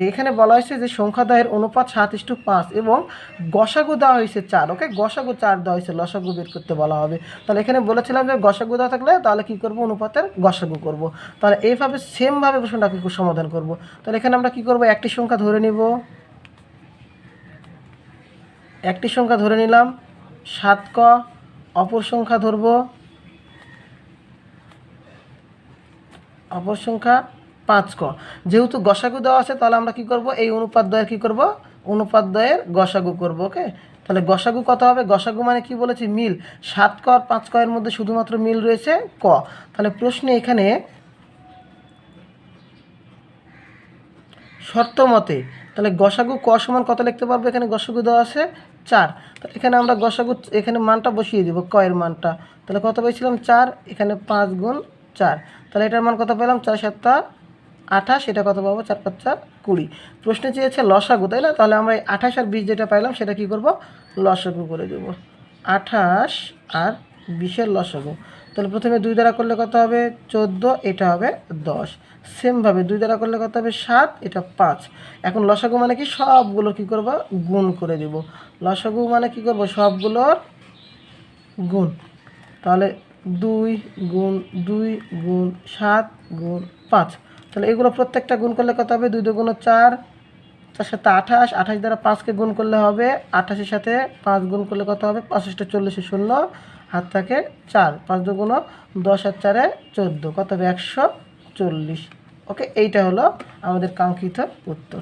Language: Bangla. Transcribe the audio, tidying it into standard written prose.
এখানে বলা হয়েছে যে সংখ্যাদ্বয়ের অনুপাত 7:5 এবং গসাগু দেওয়া হয়েছে 4। ওকে, গসাগু 4 দেওয়া হয়েছে, লসাগু বের করতে বলা হবে। তাহলে এখানে বলেছিলাম যে গসাগু দেওয়া থাকলে তাহলে কী করব, অনুপাতের গসাগু করব। তাহলে এইভাবে সেমভাবে প্রশ্নটাকে সমাধান করব। তাহলে এখানে আমরা কী করব, একটি সংখ্যা ধরে নিব, একটি সংখ্যা ধরে নিলাম 7 ক, অপর সংখ্যা ধরব, অপর সংখ্যা 5 ক। যেহেতু গসাগু দেওয়া আছে তাহলে আমরা কি করব, এই অনুপাত দ্বয়ের কি করব, অনুপাত দ্বয়ের গসাগু করব। ওকে, তাহলে গসাগু কত হবে, গসাগু মানে কি বলেছি, মিল। 7 ক আর 5 ক এর মধ্যে শুধুমাত্র মিল রয়েছে ক। তাহলে প্রশ্নে এখানে শর্ত মতে তাহলে গসাগু ক সমান কত লিখতে পারবো, এখানে গসাগু দেওয়া আছে 4। তাহলে এখানে আমরা গসাগু এখানে মানটা বসিয়ে দিব, ক এর মানটা। তাহলে কত পেয়েছিলাম 4, এখানে 5 গুণ 4। তাহলে এটার মান কত পেলাম, 4 7 28, এটা কত পাবো, 4 5 20। প্রশ্নে চেয়েছে লসাগু, তাই না? তাহলে আমরা এই 28 আর 20 যেটা পাইলাম সেটা কি করব, লসাগু করে দেব। 28 আর 20-এর লসাগু। তাহলে প্রথমে 2 দ্বারা করলে কত হবে, 14, এটা হবে 10। সেমভাবে 2 দ্বারা করলে কত হবে, 7, এটা 5। এখন লসাগু মানে কি, সবগুলোর কী করব, গুণ করে দেব। লসাগু মানে কি করব, সবগুলোর গুণ। তাহলে 2 গুণ 2 গুণ 7 গুণ 5। তাহলে এগুলো প্রত্যেকটা গুণ করলে কত হবে, 2 2 4, 4 7 28, 28 দ্বারা 5কে গুণ করলে হবে, 28-এর সাথে 5 গুণ করলে কত হবে, 5 × 40, 0, হাত থাকে 4, 5 2 10 আর 4 14, কত হবে, 140। ওকে, এইটা হলো আমাদের কাঙ্ক্ষিত উত্তর।